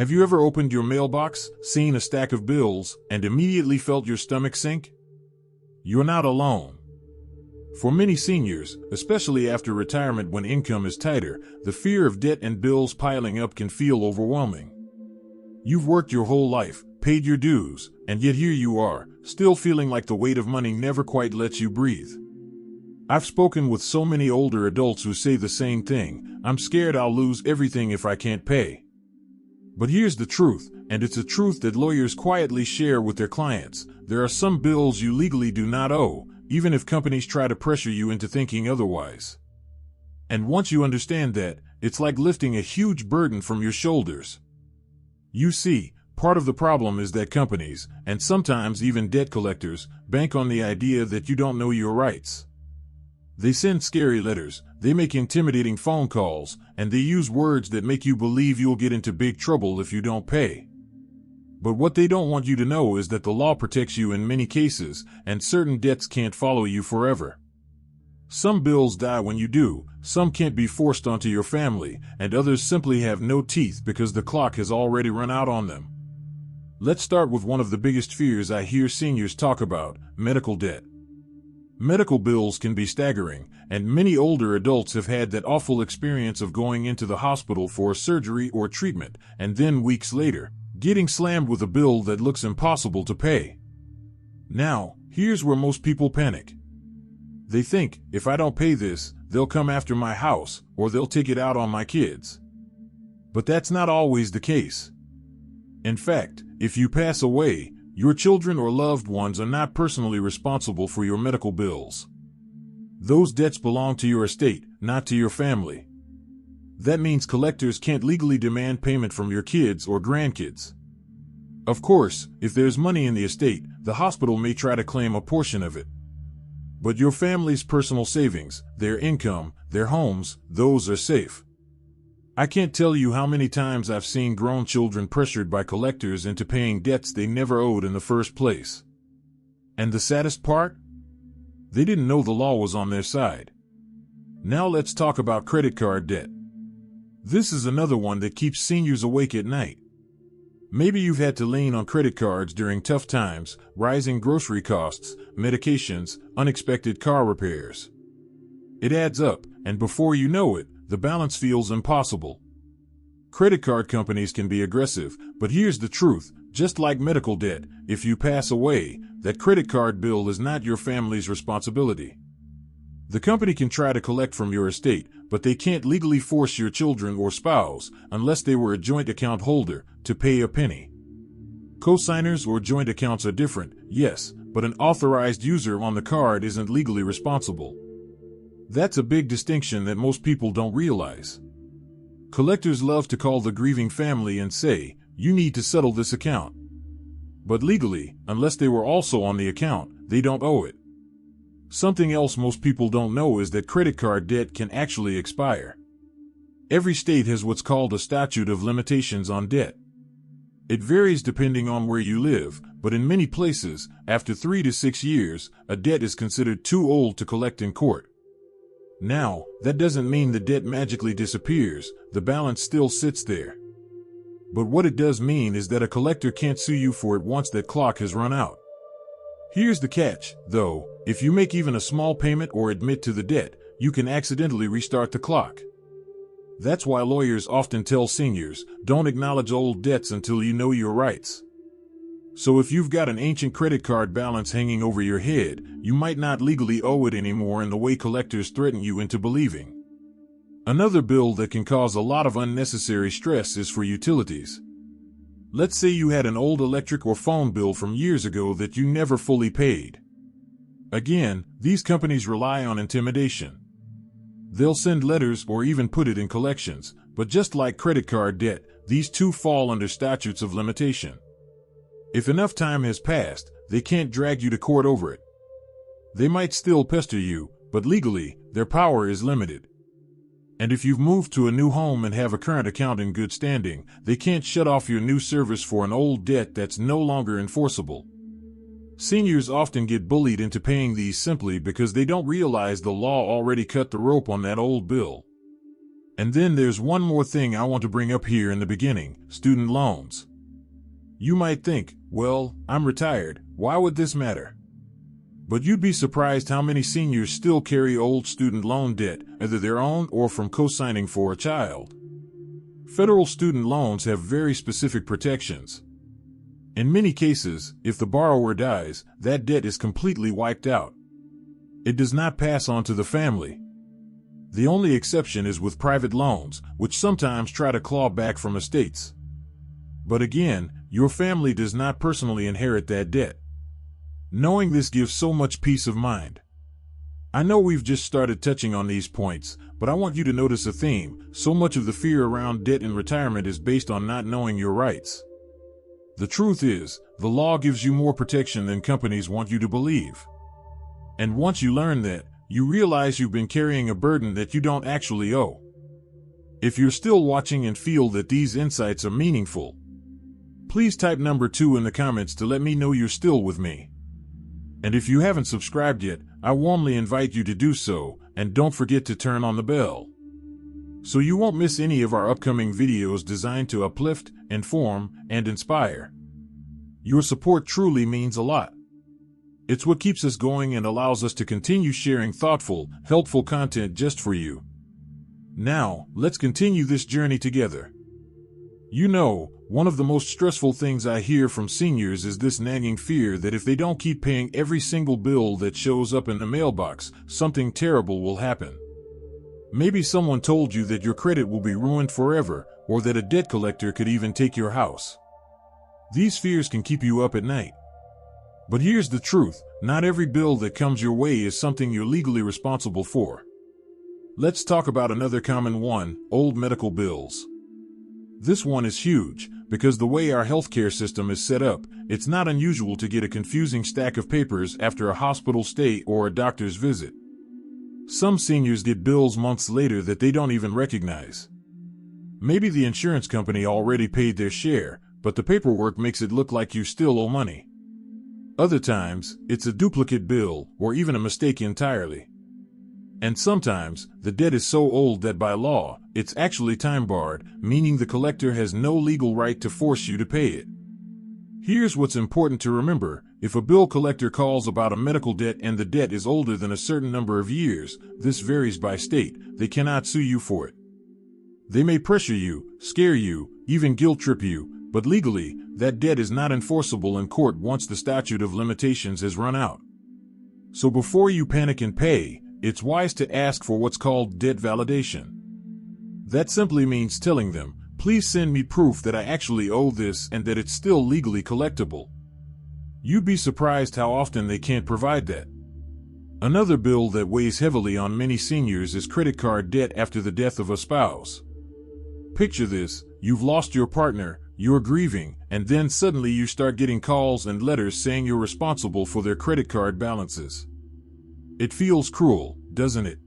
Have you ever opened your mailbox, seen a stack of bills, and immediately felt your stomach sink? You're not alone. For many seniors, especially after retirement when income is tighter, the fear of debt and bills piling up can feel overwhelming. You've worked your whole life, paid your dues, and yet here you are, still feeling like the weight of money never quite lets you breathe. I've spoken with so many older adults who say the same thing: I'm scared I'll lose everything if I can't pay. But here's the truth, and it's a truth that lawyers quietly share with their clients: there are some bills you legally do not owe, even if companies try to pressure you into thinking otherwise. And once you understand that, it's like lifting a huge burden from your shoulders. You see, part of the problem is that companies, and sometimes even debt collectors, bank on the idea that you don't know your rights. They send scary letters, they make intimidating phone calls, and they use words that make you believe you'll get into big trouble if you don't pay. But what they don't want you to know is that the law protects you in many cases, and certain debts can't follow you forever. Some bills die when you do, some can't be forced onto your family, and others simply have no teeth because the clock has already run out on them. Let's start with one of the biggest fears I hear seniors talk about: medical debt. Medical bills can be staggering, and many older adults have had that awful experience of going into the hospital for a surgery or treatment, and then weeks later, getting slammed with a bill that looks impossible to pay. Now, here's where most people panic. They think, if I don't pay this, they'll come after my house, or they'll take it out on my kids. But that's not always the case. In fact, if you pass away, your children or loved ones are not personally responsible for your medical bills. Those debts belong to your estate, not to your family. That means collectors can't legally demand payment from your kids or grandkids. Of course, if there's money in the estate, the hospital may try to claim a portion of it. But your family's personal savings, their income, their homes, those are safe. I can't tell you how many times I've seen grown children pressured by collectors into paying debts they never owed in the first place. And the saddest part? They didn't know the law was on their side. Now let's talk about credit card debt. This is another one that keeps seniors awake at night. Maybe you've had to lean on credit cards during tough times: rising grocery costs, medications, unexpected car repairs. It adds up, and before you know it, the balance feels impossible. Credit card companies can be aggressive, but here's the truth: just like medical debt, if you pass away, that credit card bill is not your family's responsibility. The company can try to collect from your estate, but they can't legally force your children or spouse, unless they were a joint account holder, to pay a penny. Co-signers or joint accounts are different, yes, but an authorized user on the card isn't legally responsible. That's a big distinction that most people don't realize. Collectors love to call the grieving family and say, "You need to settle this account." But legally, unless they were also on the account, they don't owe it. Something else most people don't know is that credit card debt can actually expire. Every state has what's called a statute of limitations on debt. It varies depending on where you live, but in many places, after 3 to 6 years, a debt is considered too old to collect in court. Now, that doesn't mean the debt magically disappears, the balance still sits there. But what it does mean is that a collector can't sue you for it once that clock has run out. Here's the catch, though: if you make even a small payment or admit to the debt, you can accidentally restart the clock. That's why lawyers often tell seniors, don't acknowledge old debts until you know your rights. So if you've got an ancient credit card balance hanging over your head, you might not legally owe it anymore in the way collectors threaten you into believing. Another bill that can cause a lot of unnecessary stress is for utilities. Let's say you had an old electric or phone bill from years ago that you never fully paid. Again, these companies rely on intimidation. They'll send letters or even put it in collections, but just like credit card debt, these two fall under statutes of limitation. If enough time has passed, they can't drag you to court over it. They might still pester you, but legally, their power is limited. And if you've moved to a new home and have a current account in good standing, they can't shut off your new service for an old debt that's no longer enforceable. Seniors often get bullied into paying these simply because they don't realize the law already cut the rope on that old bill. And then there's one more thing I want to bring up here in the beginning: student loans. You might think, well, I'm retired, why would this matter? But you'd be surprised how many seniors still carry old student loan debt, either their own or from co-signing for a child. Federal student loans have very specific protections. In many cases, if the borrower dies, that debt is completely wiped out. It does not pass on to the family. The only exception is with private loans, which sometimes try to claw back from estates. But again, your family does not personally inherit that debt. Knowing this gives so much peace of mind. I know we've just started touching on these points, but I want you to notice a theme. So much of the fear around debt in retirement is based on not knowing your rights. The truth is, the law gives you more protection than companies want you to believe. And once you learn that, you realize you've been carrying a burden that you don't actually owe. If you're still watching and feel that these insights are meaningful, please type number 2 in the comments to let me know you're still with me. And if you haven't subscribed yet, I warmly invite you to do so, and don't forget to turn on the bell, so you won't miss any of our upcoming videos designed to uplift, inform, and inspire. Your support truly means a lot. It's what keeps us going and allows us to continue sharing thoughtful, helpful content just for you. Now, let's continue this journey together. You know, one of the most stressful things I hear from seniors is this nagging fear that if they don't keep paying every single bill that shows up in the mailbox, something terrible will happen. Maybe someone told you that your credit will be ruined forever, or that a debt collector could even take your house. These fears can keep you up at night. But here's the truth: not every bill that comes your way is something you're legally responsible for. Let's talk about another common one: old medical bills. This one is huge, because the way our healthcare system is set up, it's not unusual to get a confusing stack of papers after a hospital stay or a doctor's visit. Some seniors get bills months later that they don't even recognize. Maybe the insurance company already paid their share, but the paperwork makes it look like you still owe money. Other times, it's a duplicate bill, or even a mistake entirely. And sometimes, the debt is so old that by law, it's actually time-barred, meaning the collector has no legal right to force you to pay it. Here's what's important to remember: if a bill collector calls about a medical debt and the debt is older than a certain number of years, this varies by state, they cannot sue you for it. They may pressure you, scare you, even guilt-trip you, but legally, that debt is not enforceable in court once the statute of limitations has run out. So before you panic and pay, it's wise to ask for what's called debt validation. That simply means telling them, please send me proof that I actually owe this and that it's still legally collectible. You'd be surprised how often they can't provide that. Another bill that weighs heavily on many seniors is credit card debt after the death of a spouse. Picture this: you've lost your partner, you're grieving, and then suddenly you start getting calls and letters saying you're responsible for their credit card balances. It feels cruel, doesn't it?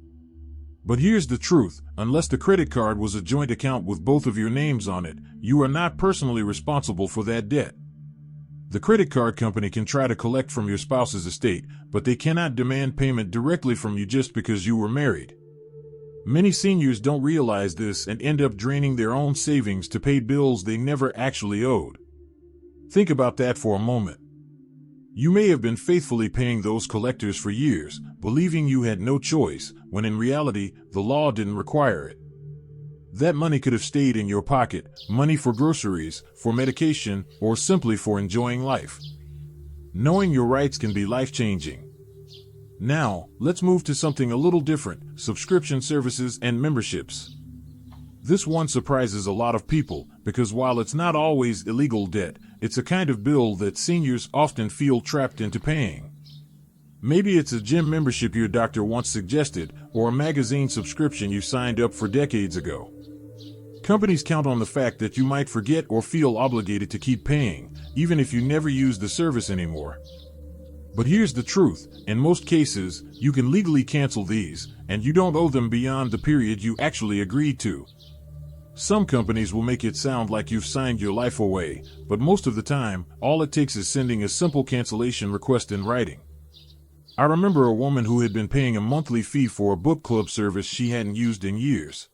But here's the truth: unless the credit card was a joint account with both of your names on it, you are not personally responsible for that debt. The credit card company can try to collect from your spouse's estate, but they cannot demand payment directly from you just because you were married. Many seniors don't realize this and end up draining their own savings to pay bills they never actually owed. Think about that for a moment. You may have been faithfully paying those collectors for years, believing you had no choice, when in reality, the law didn't require it. That money could have stayed in your pocket, money for groceries, for medication, or simply for enjoying life. Knowing your rights can be life-changing. Now, let's move to something a little different: subscription services and memberships. This one surprises a lot of people, because while it's not always illegal debt, it's a kind of bill that seniors often feel trapped into paying. Maybe it's a gym membership your doctor once suggested, or a magazine subscription you signed up for decades ago. Companies count on the fact that you might forget or feel obligated to keep paying, even if you never use the service anymore. But here's the truth: in most cases, you can legally cancel these, and you don't owe them beyond the period you actually agreed to. Some companies will make it sound like you've signed your life away, but most of the time, all it takes is sending a simple cancellation request in writing. I remember a woman who had been paying a monthly fee for a book club service she hadn't used in years.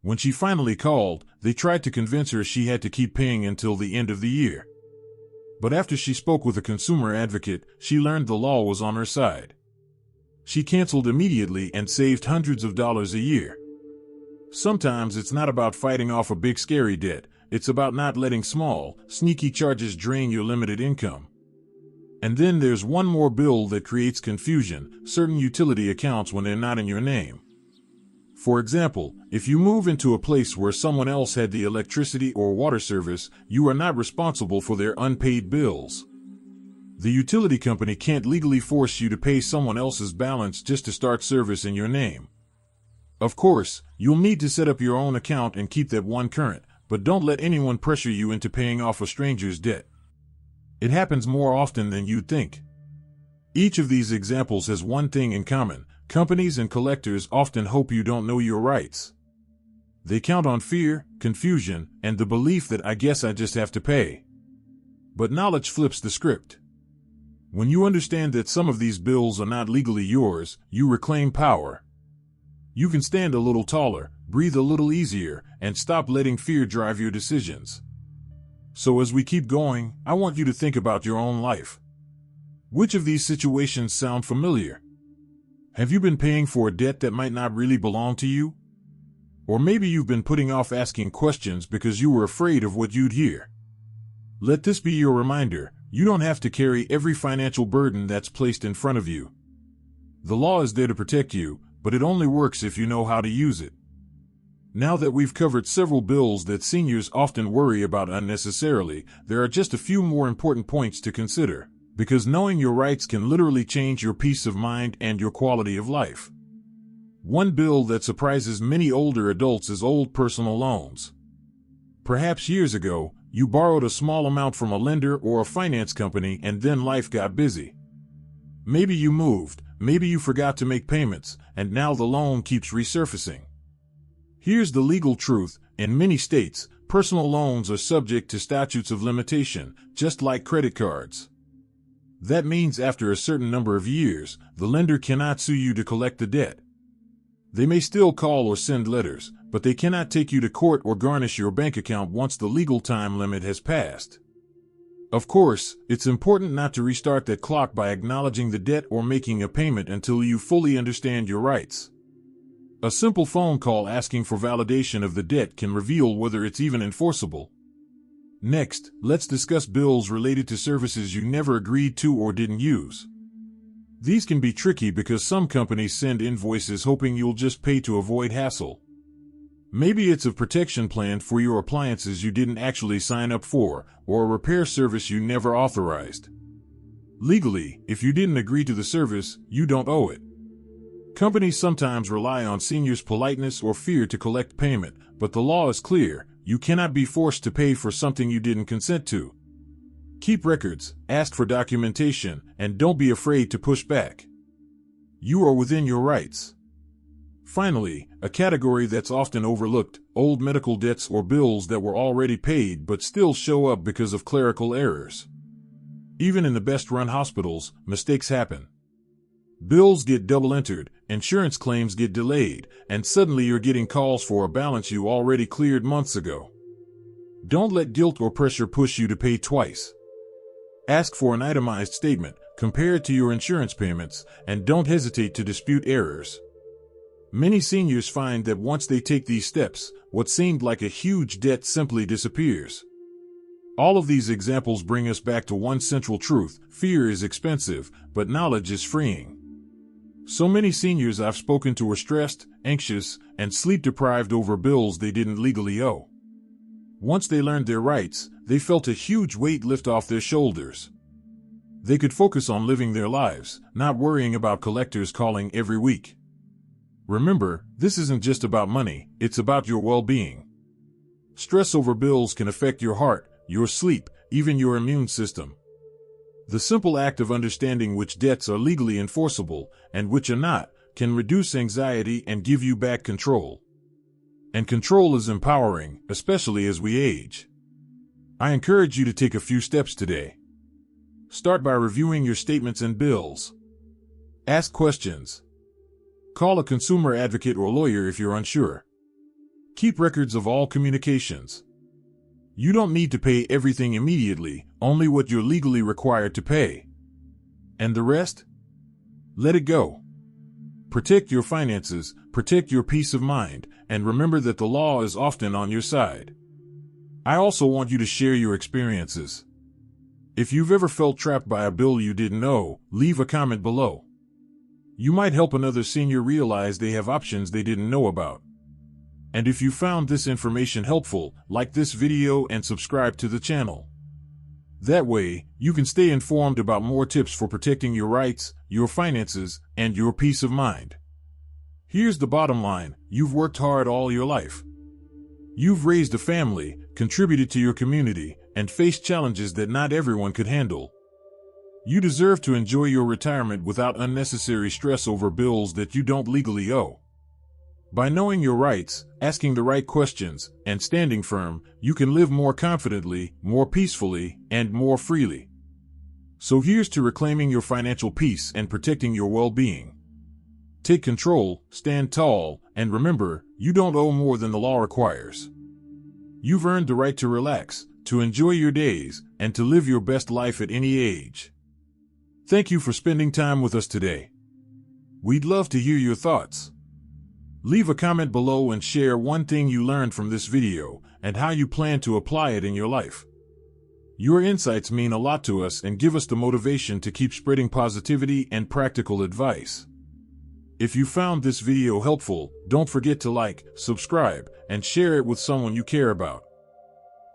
When she finally called, they tried to convince her she had to keep paying until the end of the year. But after she spoke with a consumer advocate, she learned the law was on her side. She canceled immediately and saved hundreds of dollars a year. Sometimes it's not about fighting off a big scary debt, it's about not letting small, sneaky charges drain your limited income. And then there's one more bill that creates confusion: certain utility accounts when they're not in your name. For example, if you move into a place where someone else had the electricity or water service, you are not responsible for their unpaid bills. The utility company can't legally force you to pay someone else's balance just to start service in your name. Of course, you'll need to set up your own account and keep that one current, but don't let anyone pressure you into paying off a stranger's debt. It happens more often than you'd think. Each of these examples has one thing in common: companies and collectors often hope you don't know your rights. They count on fear, confusion, and the belief that I guess I just have to pay. But knowledge flips the script. When you understand that some of these bills are not legally yours, you reclaim power. You can stand a little taller, breathe a little easier, and stop letting fear drive your decisions. So as we keep going, I want you to think about your own life. Which of these situations sound familiar? Have you been paying for a debt that might not really belong to you? Or maybe you've been putting off asking questions because you were afraid of what you'd hear. Let this be your reminder: you don't have to carry every financial burden that's placed in front of you. The law is there to protect you, but it only works if you know how to use it. Now that we've covered several bills that seniors often worry about unnecessarily, there are just a few more important points to consider, because knowing your rights can literally change your peace of mind and your quality of life. One bill that surprises many older adults is old personal loans. Perhaps years ago, you borrowed a small amount from a lender or a finance company, and then life got busy. Maybe you moved, maybe you forgot to make payments, and now the loan keeps resurfacing. Here's the legal truth: in many states, personal loans are subject to statutes of limitation, just like credit cards. That means after a certain number of years, the lender cannot sue you to collect the debt. They may still call or send letters, but they cannot take you to court or garnish your bank account once the legal time limit has passed. Of course, it's important not to restart that clock by acknowledging the debt or making a payment until you fully understand your rights. A simple phone call asking for validation of the debt can reveal whether it's even enforceable. Next, let's discuss bills related to services you never agreed to or didn't use. These can be tricky because some companies send invoices hoping you'll just pay to avoid hassle. Maybe it's a protection plan for your appliances you didn't actually sign up for, or a repair service you never authorized. Legally, if you didn't agree to the service, you don't owe it. Companies sometimes rely on seniors' politeness or fear to collect payment, but the law is clear: you cannot be forced to pay for something you didn't consent to. Keep records, ask for documentation, and don't be afraid to push back. You are within your rights. Finally, a category that's often overlooked: old medical debts or bills that were already paid but still show up because of clerical errors. Even in the best-run hospitals, mistakes happen. Bills get double-entered, insurance claims get delayed, and suddenly you're getting calls for a balance you already cleared months ago. Don't let guilt or pressure push you to pay twice. Ask for an itemized statement, compare it to your insurance payments, and don't hesitate to dispute errors. Many seniors find that once they take these steps, what seemed like a huge debt simply disappears. All of these examples bring us back to one central truth: fear is expensive, but knowledge is freeing. So many seniors I've spoken to are stressed, anxious, and sleep-deprived over bills they didn't legally owe. Once they learned their rights, they felt a huge weight lift off their shoulders. They could focus on living their lives, not worrying about collectors calling every week. Remember, this isn't just about money, it's about your well-being. Stress over bills can affect your heart, your sleep, even your immune system. The simple act of understanding which debts are legally enforceable and which are not can reduce anxiety and give you back control. And control is empowering, especially as we age. I encourage you to take a few steps today. Start by reviewing your statements and bills. Ask questions. Call a consumer advocate or lawyer if you're unsure. Keep records of all communications. You don't need to pay everything immediately, only what you're legally required to pay. And the rest? Let it go. Protect your finances, protect your peace of mind, and remember that the law is often on your side. I also want you to share your experiences. If you've ever felt trapped by a bill you didn't know, leave a comment below. You might help another senior realize they have options they didn't know about. And if you found this information helpful, like this video and subscribe to the channel. That way, you can stay informed about more tips for protecting your rights, your finances, and your peace of mind. Here's the bottom line: you've worked hard all your life. You've raised a family, contributed to your community, and faced challenges that not everyone could handle. You deserve to enjoy your retirement without unnecessary stress over bills that you don't legally owe. By knowing your rights, asking the right questions, and standing firm, you can live more confidently, more peacefully, and more freely. So here's to reclaiming your financial peace and protecting your well-being. Take control, stand tall, and remember, you don't owe more than the law requires. You've earned the right to relax, to enjoy your days, and to live your best life at any age. Thank you for spending time with us today. We'd love to hear your thoughts. Leave a comment below and share one thing you learned from this video and how you plan to apply it in your life. Your insights mean a lot to us and give us the motivation to keep spreading positivity and practical advice. If you found this video helpful, don't forget to like, subscribe, and share it with someone you care about.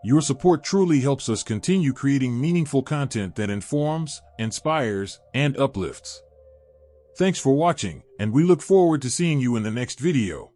Your support truly helps us continue creating meaningful content that informs, inspires, and uplifts. Thanks for watching, and we look forward to seeing you in the next video.